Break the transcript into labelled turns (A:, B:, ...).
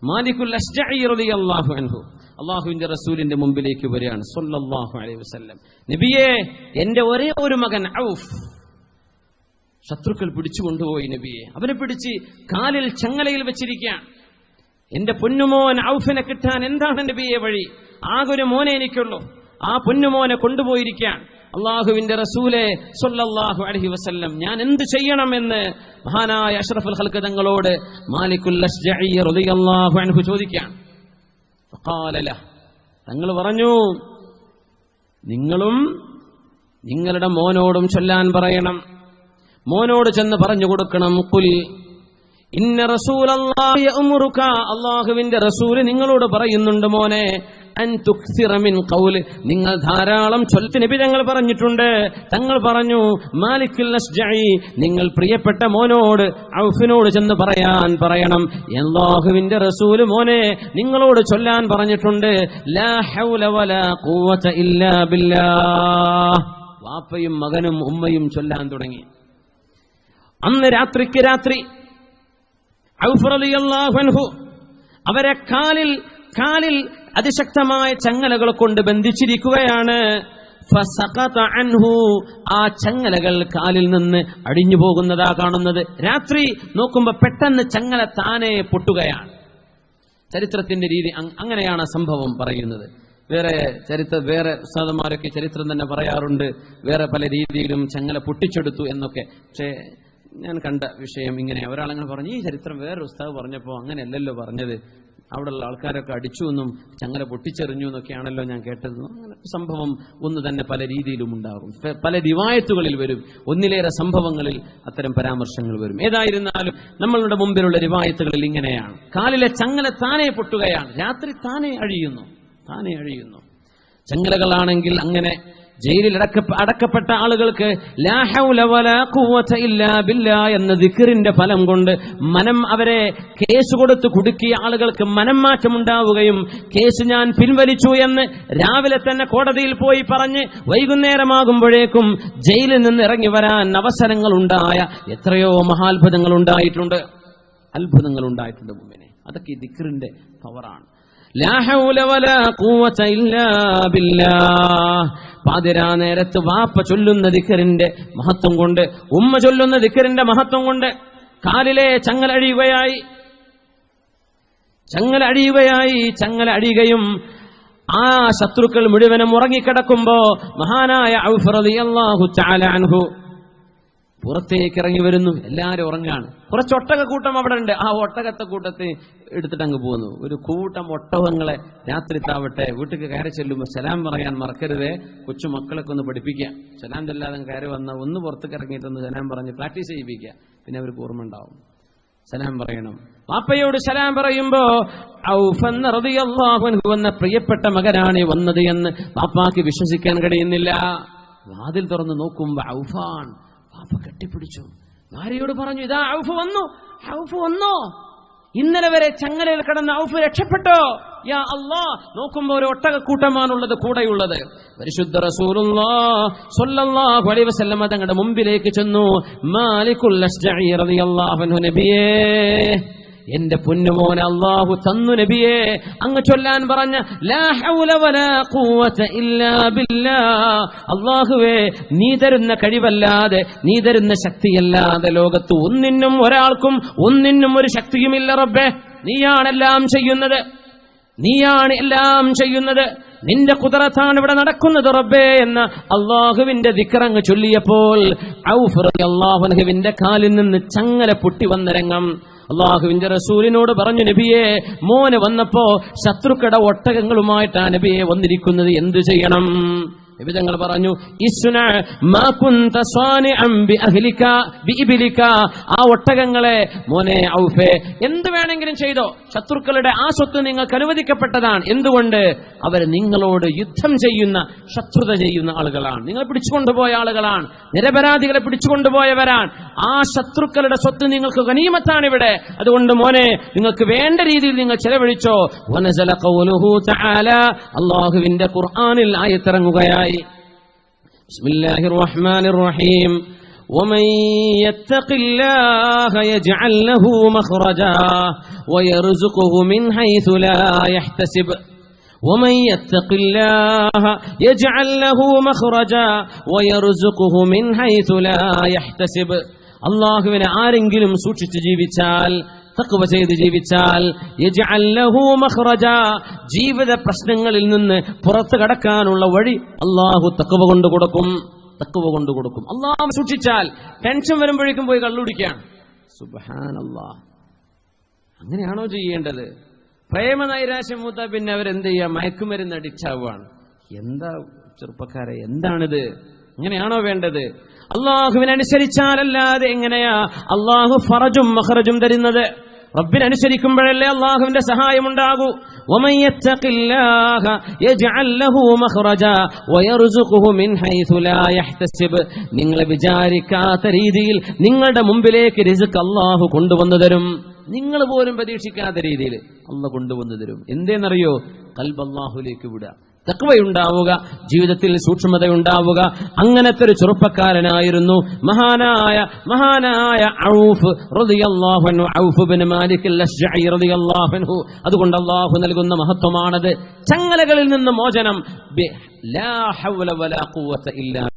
A: മാലിക്കുൽ അശ്ജഈ റളിയല്ലാഹു അൻഹു അല്ലാഹുവിന്റെ റസൂലിന്റെ മുമ്പിലേക്ക് വരികയാണ് സല്ലല്ലാഹു അലൈഹി വസല്ലം. നബിയേ, എന്റെ ഒരേ ഒരു മകൻ ഔഫ് ശത്രുക്കൾ പിടിച്ചു കൊണ്ടുപോയി നബിയെ. അവനെ പിടിച്ച് കാലിൽ ചങ്ങലയിൽ വെച്ചിരിക്കുകയാണ്. എന്റെ പൊന്നുമോൻ ഔഫിനെ കിട്ടാൻ എന്താണ് നബിയെ വഴി? ആകൊരു മോനെ എനിക്കുള്ളൂ. ആ പൊന്നുമോനെ കൊണ്ടുപോയിരിക്കുകയാണ്. അള്ളാഹുവിന്റെ റസൂലെ സ്വല്ലല്ലാഹു അലൈഹി വസല്ലം, ഞാൻ എന്ത് ചെയ്യണമെന്ന് മഹാനായ അഷ്റഫുൽ ഖൽഖ് തങ്ങളോട് മാലിക്കുൽ അശ്ജഈ റളിയല്ലാഹു അൻഹു ചോദിക്കുകയാണ്. ഫഖാല ലഹു, തങ്ങൾ പറഞ്ഞു, നിങ്ങളും നിങ്ങളുടെ മോനോടും ചൊല്ലാൻ പറയണം. മോനോട് ചെന്ന് പറഞ്ഞു കൊടുക്കണം, ഖുൽ ഇന്ന റസൂലല്ലാഹി യഅ്മുറുക, അല്ലാഹുവിന്റെ റസൂല് നിങ്ങളോട് പറയുന്നുണ്ട് മോനെ, അൻ തുക്സിറ മിൻ ഖൗൽ, നിങ്ങൾ ധാരാളം ചൊല്ല്. നബി തങ്ങൾ പറഞ്ഞിട്ടുണ്ട്, തങ്ങൾ പറഞ്ഞു മാലിക്കുൽ അശ്ജഈ, നിങ്ങൾ പ്രിയപ്പെട്ട മോനോട് ഔഫിനോട് ചെന്ന് പറയണം, അല്ലാഹുവിന്റെ റസൂല് മോനെ നിങ്ങളോട് ചൊല്ലാൻ പറഞ്ഞിട്ടുണ്ട്, ലാ ഹൗല വലാ ഖുവത ഇല്ലാ ബില്ലാഹ്. വാപ്പയും മകനും ഉമ്മയും ചൊല്ലാൻ തുടങ്ങി. അന്ന് രാത്രിക്ക് രാത്രി ഔഫ് റളിയല്ലാഹു അൻഹു അവരെ കാലിൽ അതിശക്തമായ ചങ്ങലകൾ കൊണ്ട് ബന്ധിച്ചിരിക്കുകയാണ്. ഫസഖത അൻഹു, ആ ചങ്ങലകൾ കാലിൽ നിന്ന് അടിഞ്ഞു പോകുന്നതാ കാണുന്നത്. രാത്രി നോക്കുമ്പോ പെട്ടെന്ന് ചങ്ങല താനെ പൊട്ടുകയാണ്. ചരിത്രത്തിന്റെ രീതി അങ്ങനെയാണ് സംഭവം പറയുന്നത്. വേറെ ഉസ്താദന്മാരൊക്കെ ചരിത്രം തന്നെ പറയാറുണ്ട്, വേറെ പല രീതിയിലും ചങ്ങല പൊട്ടിച്ചെടുത്തു എന്നൊക്കെ. പക്ഷേ ഞാൻ കണ്ട വിഷയം ഇങ്ങനെ, ഒരാളങ്ങനെ പറഞ്ഞു, ഈ ചരിത്രം വേറെ ഉസ്താദ് പറഞ്ഞപ്പോൾ അങ്ങനെയല്ലല്ലോ പറഞ്ഞത്, അവിടെയുള്ള ആൾക്കാരൊക്കെ അടിച്ചു എന്നും ചങ്ങല പൊട്ടിച്ചെറിഞ്ഞു എന്നൊക്കെയാണല്ലോ ഞാൻ കേട്ടത്. അങ്ങനെ സംഭവം ഒന്ന് തന്നെ പല രീതിയിലും ഉണ്ടാകും, പല റിവായത്തുകളിൽ വരും, ഒന്നിലേറെ സംഭവങ്ങളിൽ അത്തരം പരാമർശങ്ങൾ വരും. ഏതായിരുന്നാലും നമ്മളുടെ മുമ്പിലുള്ള റിവായത്തുകളിൽ ഇങ്ങനെയാണ്, കാലിലെ ചങ്ങല താനെ പൊട്ടുകയാണ്, രാത്രി താനെ അഴിയുന്നു. ചങ്ങലകളാണെങ്കിൽ അങ്ങനെ ജയിലിൽ അടക്കപ്പെട്ട ആളുകൾക്ക് ലാ ഹൗല വലാ ഖുവത ഇല്ലാ ബില്ലാഹ് എന്ന ദിക്റിന്റെ ഫലം കൊണ്ട് അവരെ കേസ് കൊടുത്ത് കുടുക്കിയ ആളുകൾക്ക് മനം മാറ്റമുണ്ടാവുകയും കേസ് ഞാൻ പിൻവലിച്ചു എന്ന് രാവിലെ തന്നെ കോടതിയിൽ പോയി പറഞ്ഞ് വൈകുന്നേരമാകുമ്പോഴേക്കും ജയിലിൽ നിന്ന് ഇറങ്ങി വരാൻ അവസരങ്ങൾ ഉണ്ടായ എത്രയോ മഹാത്ഭുതങ്ങൾ ഉണ്ടായിട്ടുണ്ട്. മുഅ്മിനേ, അതൊക്കെ ഈ ദിക്റിന്റെ പവറാണ്. ലാ ഹൗല വലാ ഖുവത ഇല്ലാ ബില്ലാഹ്. പാതിരാ നേരത്ത് വാപ്പ ചൊല്ലുന്ന ദിക്റിന്റെ മഹത്വം കൊണ്ട്, ഉമ്മ ചൊല്ലുന്ന ദിക്റിന്റെ മഹത്വം കൊണ്ട് കാലിലെ ചങ്ങല അഴിയുകയും ആ ശത്രുക്കൾ മുഴുവനും ഉറങ്ങിക്കിടക്കുമ്പോ മഹാനായ ഔഫ് റളിയല്ലാഹു തആല അൻഹു പുറത്തേക്ക് ഇറങ്ങി വരുന്നു. എല്ലാവരും ഉറങ്ങാണ്. കുറച്ച് ഒട്ടകക്കൂട്ടം അവിടെ ഉണ്ട്. ആ ഒട്ടകത്തെ കൂട്ടത്തെ എടുത്തിട്ട് അങ്ങ് പോകുന്നു. ഒരു കൂട്ടം ഒട്ടകങ്ങളെ രാത്രി താവട്ടെ വീട്ടിൽ കയറി ചെല്ലുമ്പോൾ സലാം പറയാൻ മറക്കരുതേ. കൊച്ചു മക്കളൊക്കെ ഒന്ന് പഠിപ്പിക്കുക. സലാം ചെല്ലാതെ കയറി വന്ന ഒന്ന് പുറത്തേക്ക് ഇറങ്ങിയിട്ടൊന്ന് സലാം പറഞ്ഞ് പ്രാക്ടീസ് ചെയ്യിപ്പിക്കുക. പിന്നെ അവർക്ക് ഓർമ്മ ഉണ്ടാവും. സലാം പറയണം. വാപ്പയോട് സലാം പറയുമ്പോ ഔഫ് റളിയല്ലാഹു അൻഹു എന്ന പ്രിയപ്പെട്ട മകനാണ് വന്നത് എന്ന് വാപ്പാക്ക് വിശ്വസിക്കാൻ കഴിയുന്നില്ല. വാതിൽ തുറന്ന് നോക്കുമ്പോ ഔഫാൻ. വാപ്പ കെട്ടിപ്പിടിച്ചു. ഭാര്യയോട് പറഞ്ഞു, ഇതാ ഔഫ് വന്നു. ഇന്നലെ വരെ ചങ്ങലയിൽ കിടന്ന ഔഫ് രക്ഷപ്പെട്ടോ? യാ അല്ലാഹ്. നോക്കുമ്പോൾ ഒരു ഒട്ടകക്കൂട്ടമാണുള്ളത് കൂടെയുള്ളത്. പരിശുദ്ധ റസൂലുള്ളാഹി സ്വല്ലല്ലാഹു അലൈഹി വസല്ലം തങ്ങളുടെ മുമ്പിലേക്ക് ചെന്നു. മാലിക്കുൽ അശ്ജഈ റളിയല്ലാഹു അൻഹു, നബിയേ, എന്റെ പൊന്നുമോൻ അല്ലാഹു തന്നു നബിയേ. അങ്ങ് ചൊല്ലാൻ പറഞ്ഞ ലാ ഹൗല വലാ ഖുവത ഇല്ലാ ബില്ലാഹ്. അല്ലാഹുവേ, നീ തരുന്ന കഴിവല്ലാതെ, നീ തരുന്ന ശക്തിയല്ലാതെ ലോകത്ത് ഒന്നിനും ഒരാൾക്കും ഒന്നിനും ഒരു ശക്തിയുമില്ല റബ്ബേ. നീയാണ് എല്ലാം ചെയ്യുന്നത്. നിന്റെ ഖുദ്റത്താണ് ഇവിടെ നടക്കുന്നത് റബ്ബേ എന്ന അല്ലാഹുവിന്റെ ദിക്ർ അങ്ങ് ചൊല്ലിയപ്പോൾ ഔഫ് റളിയല്ലാഹു അൻഹുവിന്റെ കാലിൽ നിന്ന് ചങ്ങല പൊട്ടി വന്ന രംഗം അല്ലാഹുവിന്റെ റസൂലിനോട് പറഞ്ഞു, നബിയെ, മോനെ വന്നപ്പോ ശത്രുക്കളുടെ ഒട്ടകങ്ങളുമായിട്ടാണ് നബിയെ വന്നിരിക്കുന്നത്, എന്തു ചെയ്യണം? നബി തങ്ങൾ പറഞ്ഞു, ഇസ്ന മാ കുൻത സാനിഅൻ ബിഅഹ്ലിക ബിഇബ്ലിക. ആ ഒട്ടകങ്ങളെ മോനെ ഔഫേ എന്ത് വേണമെങ്കിലും ചെയ്തോ. ശത്രുക്കളുടെ ആ സ്വത്ത് നിങ്ങൾക്ക് അനുവദിക്കപ്പെട്ടതാണ്. എന്തുകൊണ്ട്? അവർ നിങ്ങളോട് യുദ്ധം ചെയ്യുന്ന, ശത്രുത ചെയ്യുന്ന ആളുകളാണ്. നിങ്ങൾ പിടിച്ചുകൊണ്ടുപോയ ആളുകളാണ്. നിരപരാധികളെ പിടിച്ചുകൊണ്ടുപോയവരാണ്. ആ ശത്രുക്കളുടെ സ്വത്ത് നിങ്ങൾക്ക് ഗനീമത്താണ് ഇവിടെ. അതുകൊണ്ട് മോനെ, നിങ്ങൾക്ക് വേണ്ട രീതിയിൽ നിങ്ങൾ ചെലവഴിച്ചോ. വനസല ഖൗലുഹു തആല. അല്ലാഹുവിന്റെ ഖുർആനിൽ ആയത്തിറങ്ങുകയായി. ബിസ്മില്ലാഹിർ റഹ്മാനിർ റഹീം. ومن يتق الله يجعل له مخرجا ويرزقه من حيث لا يحتسب ومن يتق الله يجعل له مخرجا ويرزقه من حيث لا يحتسب അല്ലാഹുവിനെ ആരെങ്കിലും സൂക്ഷിച്ച് ജീവിച്ചാൽ, തഖ്വ ചെയ്ത് ജീവിച്ചാൽ, യജ്അൽ ലഹു മഖ്റജ, ജീവിത പ്രശ്നങ്ങളിൽ നിന്ന് പുറത്തു കടക്കാനുള്ള വഴി അല്ലാഹു തഖ്വ കൊണ്ട് കൊടുക്കും. തഖ്വ കൊണ്ട് കൊടുക്കും. അല്ലാഹു സൂക്ഷിച്ചാൽ ടെൻഷൻ വരുമ്പോഴേക്കും പോയി കള്ളുടിക്കാൻ. സുബ്ഹാനല്ലാഹ്. അങ്ങനെയാണോ ചെയ്യേണ്ടത്? പ്രേമനൈരാശ്യം മൂത്ത പിന്നെ അവരെന്ത് ചെയ്യുക? മയക്കുമരുന്ന് അഡിക്റ്റാവുകയാണ്. എന്താ ചെറുപ്പക്കാരെ, എന്താണിത്? അങ്ങനെയാണോ വേണ്ടത്? അല്ലാഹുവിനനുസരിച്ചാലല്ലാതെ എങ്ങനെയാ അല്ലാഹു ഫറജും മഖ്റജും തരുന്നത്? റബ്ബിനനുസരിക്കുമ്പോഴല്ലേ അല്ലാഹുവിന്റെ സഹായം ഉണ്ടാകൂ. വമൻ യത്തഖില്ലാഹ യജ്അൽ ലഹു മഖ്റജ വയർസുഖുഹു മിൻ ഹൈസു ലാ യഹ്തസിബ്. നിങ്ങൾ വിചാരിക്കാത്ത രീതിയിൽ നിങ്ങളുടെ മുമ്പിലേക്ക് റിസ്ക് അല്ലാഹു കൊണ്ടുവന്നു തരും. നിങ്ങൾ പോലും പ്രതീക്ഷിക്കാത്ത രീതിയിൽ അല്ലാഹു കൊണ്ടുവന്നു തരും. എന്തേന്നറിയോ? ഖൽബ് അല്ലാഹുവിലേക്ക് വിടുക, തഖ്വയുണ്ടാവുക, ജീവിതത്തിൽ സൂക്ഷ്മതയുണ്ടാവുക. അങ്ങനത്തെ ഒരു ചെറുപ്പക്കാരനായിരുന്നു മഹാനായ ഔഫ് റളിയല്ലാഹു അൻഹു, ഔഫ് ബിൻ മാലിക് അൽ-അശ്ജഈ റളിയല്ലാഹു അൻഹു. അതുകൊണ്ട് അല്ലാഹു നൽകുന്ന മഹത്വമാണത്. ചങ്ങലകളിൽ നിന്ന് മോചനം. ലാ ഹൗല വലാ ഖുവത ഇല്ലാ